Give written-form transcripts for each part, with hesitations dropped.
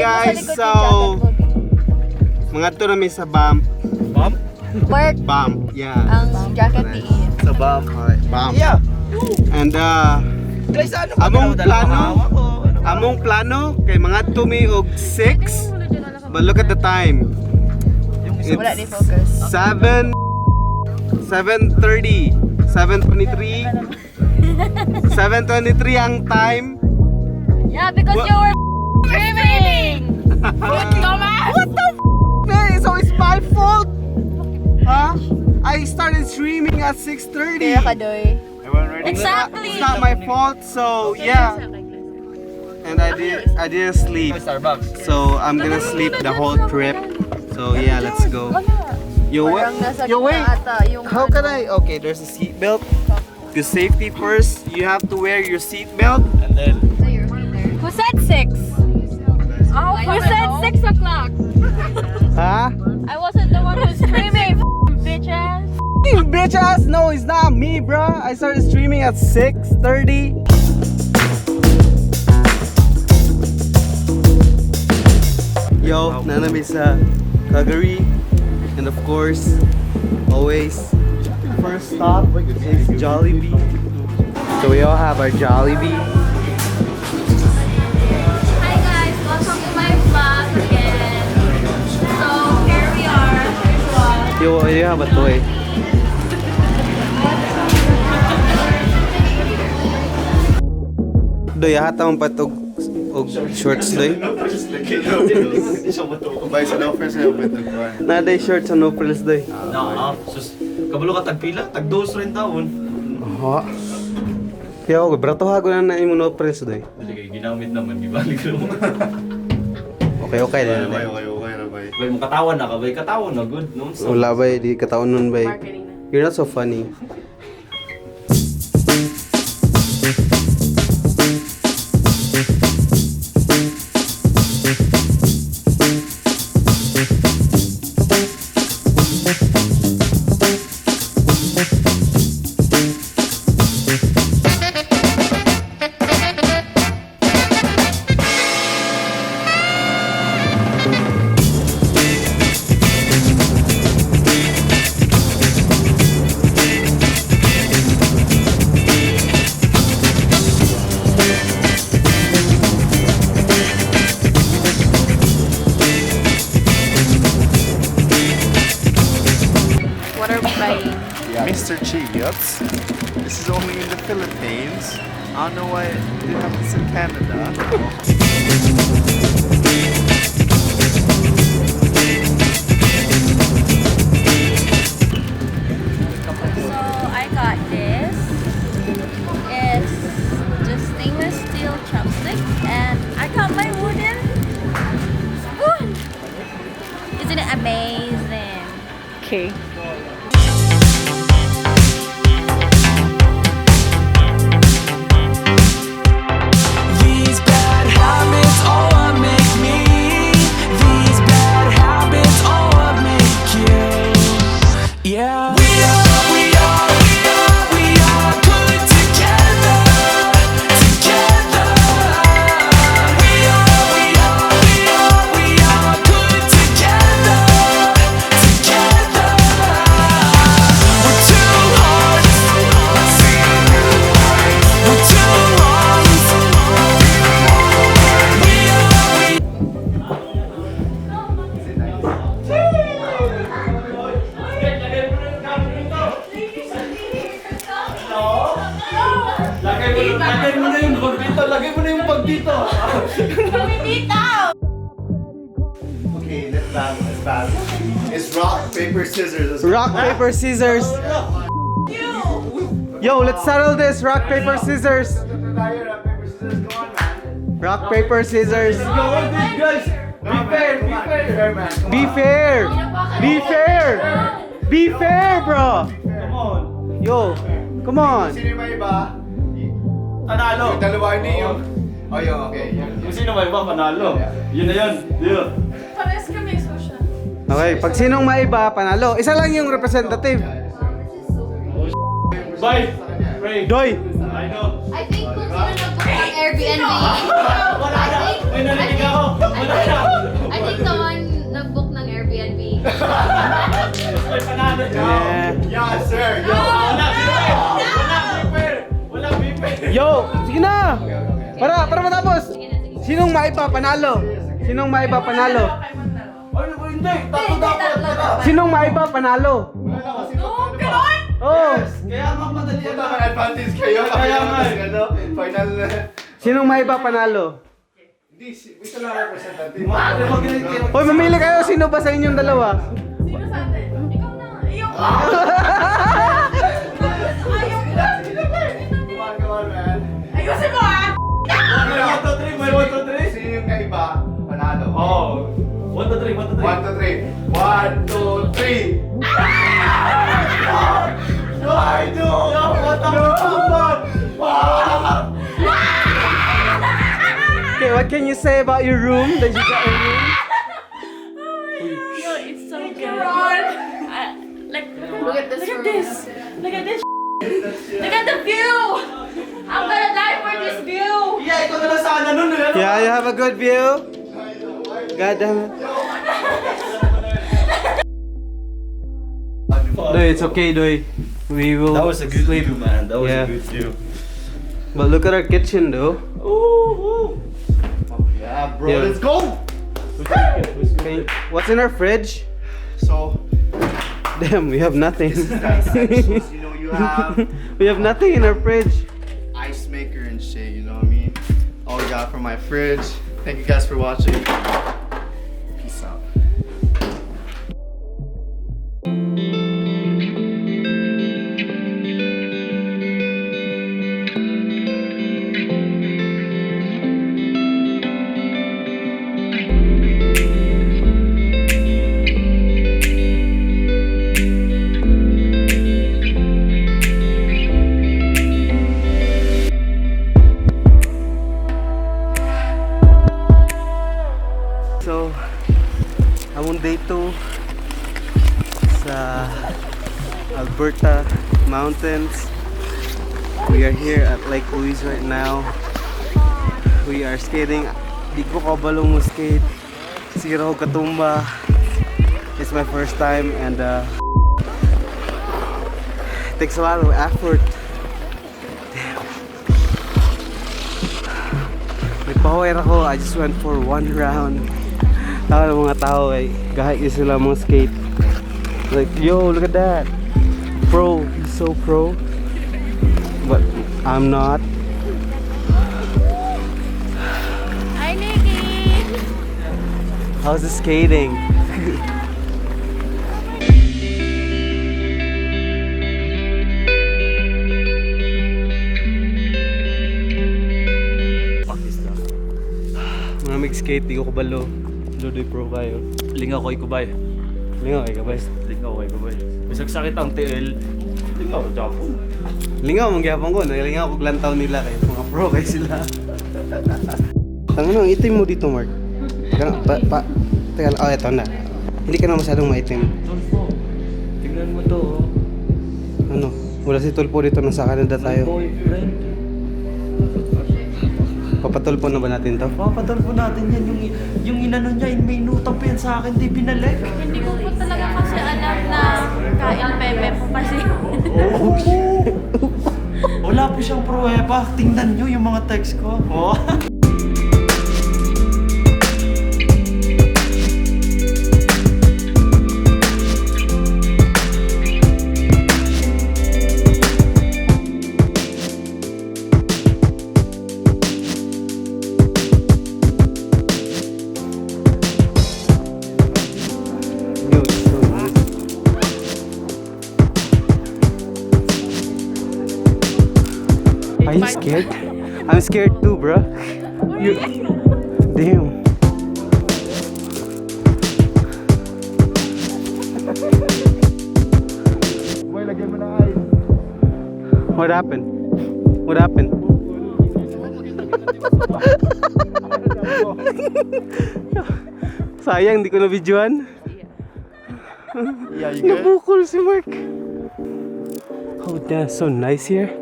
guys, so mga to namin sa bump. Bump? Mark, Bump, yeah. ang jacket ni Ian. Sa bump. Okay, bump. Yeah. And Guys, ano ba? among plano kay mga tumi og 6. But look at the time. Wala ni focus. 7:30, 7:23. 7:23 ang time. Yeah, because you were streaming! What the Man, so it's my fault. Huh? I started streaming at 6:30. Kaya ka, Doy. It's not my fault, so yeah. And I didn't sleep. Starbucks. So I'm gonna sleep the whole trip. So yeah, let's go. Yo, wait. Parang nasa Yo, wait. gitna ata yung How can I? Okay, there's a seat belt. Because safety first, you have to wear your seat belt. And then, Who said 6? Oh, who said 6 o'clock? Huh? I wasn't the one who's screaming, bitch ass. You bitch ass! No, it's not me, bro. I started streaming at 6:30. Yo, nanami sa Calgary, and of course, always first stop is Jollibee. So we all have our Jollibee. Hi guys, welcome to my vlog again. So here we are. Yo, you have a toy. Doy, hata mong patog og shorts doy. Bay sa loafers na yung betog ko. Naday shorts sa no frills doy. Sus, kabalo ka tagpila, tag-2 rin taon. Ha? Kaya ako, bratoha ko na imo no frills doy. Hindi kayo ginamit naman, gibalik mo. Okay na. Okay na bay. Bay, mo katawan na ka, bay. Katawan na, good. No? Wala ba, di kataon nun ba? You're not so funny. What are we buying? Mr. Chips. This is only in the Philippines. I don't know why they have this in Canada. So I got this. It's just stainless steel chopstick, and I got my wooden spoon. Isn't it amazing? Okay. These bad habits are what make me. These bad habits are what make you. Yeah. We are good together. Together. We are good together. Together. We're two hearts. We're two lungs. Lagay mo na yung bag dito, lagay mo na yung bag dito. Okay, let's battle. It's rock, paper, scissors. Rock, paper, scissors. Yo, let's settle this. Rock, paper, scissors. Rock, paper, scissors. Guys, be fair, be fair. Be fair. Be fair. Be fair, bro. Come on. Yo, come on. Sino yung may iba? Panalo. Yung dalawa yun yung... Oh, yung okay. Kung sino may iba, panalo. Yun na yun. Yun. Pares kami social. Okay, pag sinong maiba, panalo. Isa lang yung representative. Bye. Ray. Doy. I know. I think kung sino nag-book ng Airbnb, I think May narinig ako. Wala na. I think the one nag-book ng Airbnb. May panalo. Yeah. Yeah, sir. Yo. Wala beeper. Wala beeper. Wala beeper. Yo! Sige na! Para matapos! Sinong maiba panalo? Sinong maiba panalo? Hindi. Tatlo dapat. Sinong maiba panalo? Oh! Kaya magmadali Ito na. may advantage kayo. Kaya nga eh. Ano? Final na. Sinong maiba panalo? Hindi, ito lang representative. Hoy, mamili kayo. Sino ba sa inyong dalawa? Come on, man. Ayusin mo ah! May 1, 2, 3. May 1, 2, 3. Sino yung kaiba? Panalo. Oh. 1, 2, 3. 1, 2, 3. 1, 2, 3. 1, 2, 3. No, I do. No, what the fuck? Okay, what can you say about your room? That you got a room? Yo, it's so good. Look at this. Look at this. Look at this. Look at the view. I'm gonna die for this view. Yeah, ikaw na lang sana nun eh. Yeah, you have a good view? God damn it. No, it's okay, Doy. We will That was a good view, man. That was Yeah. a good view. But look at our kitchen, though. Yeah, bro, Yeah. let's go. Okay, what's in our fridge? So, Damn, we have nothing. you know, you have We have nothing in our fridge. ice maker and shit, you know what I mean? All we got from my fridge. Thank you guys for watching. Peace out. So, among day 2 sa Alberta mountains. We are here at Lake Louise right now. We are skating. Di ko kabalong mo skate. Sira ko katumba. It's my first time and it takes a lot of effort. Nagpa-wear ako. I just went for one round. Taka ng mga tao ay kahit sila mga skate. Like, yo, look at that. Pro, he's so pro. But I'm not. Hi, Nikki. How's the skating? Mga skate, di ko kabalo. Ludoy pro kayo. Lingaw ko ikubay. Lingaw, ikaw ba? Lingaw ko ikubay. Bisag sakit ang TL. Lingaw, Japon. Lingaw, mangyapang ko. Lingaw ko lantaw nila kayo. Mga pro kayo sila. Tangan ang itim mo dito, Mark. Teka, eto na. Hindi ka na masyadong maitim. Tulfo. Tingnan mo to. Ano? Wala si Tulpo dito, nasa Canada tayo. Boyfriend. Papatulpo na ba natin to? Papatulpo natin yan. Yung inano niya, may nutang pa yan sa akin, di binalik. Hindi ko po talaga kasi alam na kain pepe po kasi. Wala po siyang pruweba. Tingnan nyo yung mga text ko. Oh. Yo, it's so nice. Are you scared? I'm scared too, bro. You... Damn. Boy, lagyan mo ng ice. What happened? What happened? Sayang, di ko na-videoan. Yeah, you good? Nabukol si Mark. Oh, damn, so nice here.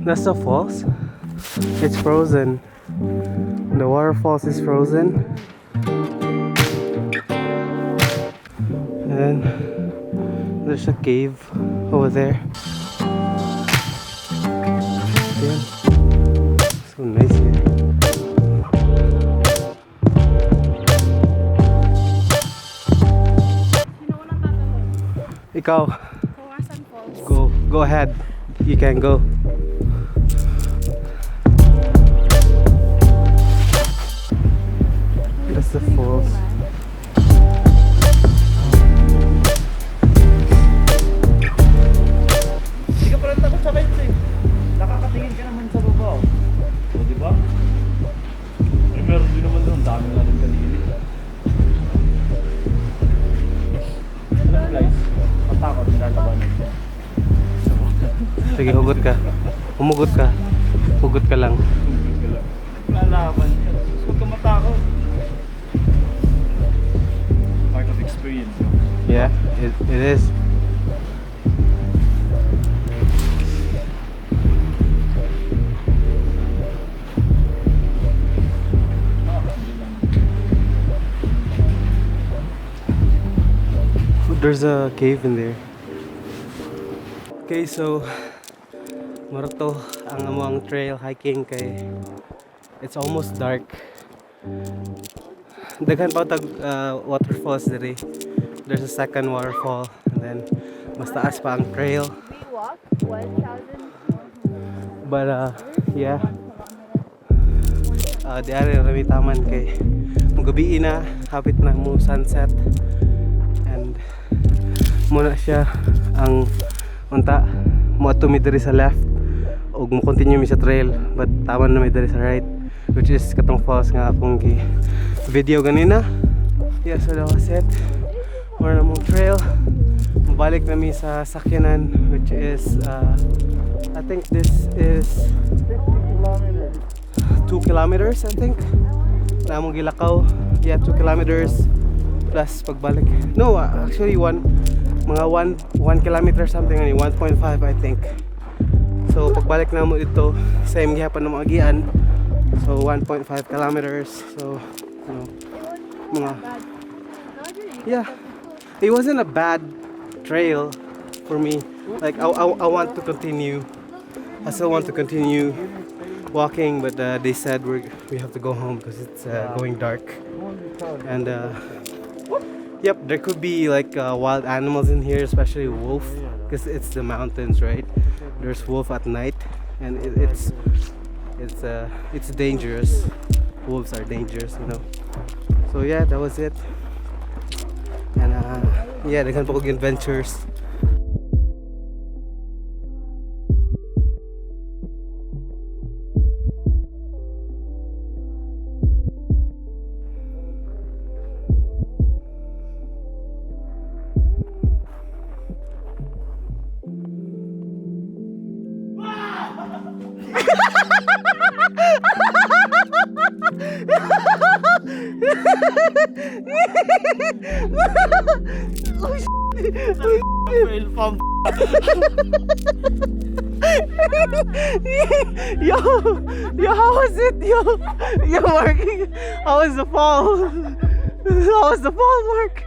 That's the falls. It's frozen. The waterfalls is frozen. And there's a cave over there. Yeah. So nice here. Ikaw, go ahead. You can go. That's the falls. Hindi ka pala takot sa heights eh. Nakakatingin ka naman sa baba. O, di ba? Eh, meron din naman doon. Dami nga rin kanili. Alam guys, matakot nilalabanan siya. Sige, hugot ka. Humugot ka. Hugot ka lang. Lalaban siya. Huwag ka matakot. Part of experience. No? Yeah, it is. There's a cave in there. Okay, so murag to ang among trail hiking kay it's almost dark. Daghan pa tag waterfalls diri. There's a second waterfall and then mas taas pa ang trail. We walked 1,000. But yeah. Di ari rami taman kay magabi na, hapit na mo sunset. And muna siya ang unta mo ato mi diri sa left ug mo continue mi sa trail but taman na mi diri sa right which is katong falls nga akong video ganina. Yeah, so that was it. Or na mong trail. Mabalik na mi sa sakyanan which is I think this is 2 kilometers I think. Na mong gilakaw. Yeah, 2 kilometers plus pagbalik. No, actually mga 1 kilometer something, 1.5 I think. So pagbalik na mo dito, same gihapon na mga agian. So 1.5 kilometers. So you know, mga yeah, it wasn't a bad trail for me. Like I want to continue. I still want to continue walking, but they said we have to go home because it's going dark. And yep, there could be like wild animals in here, especially wolf, because it's the mountains, right? There's wolf at night, and it's dangerous. Wolves are dangerous, you know. So yeah, that was it. And yeah, they can put adventures. Yo, how was it? Yo, Mark, how was the fall? How was the fall, Mark?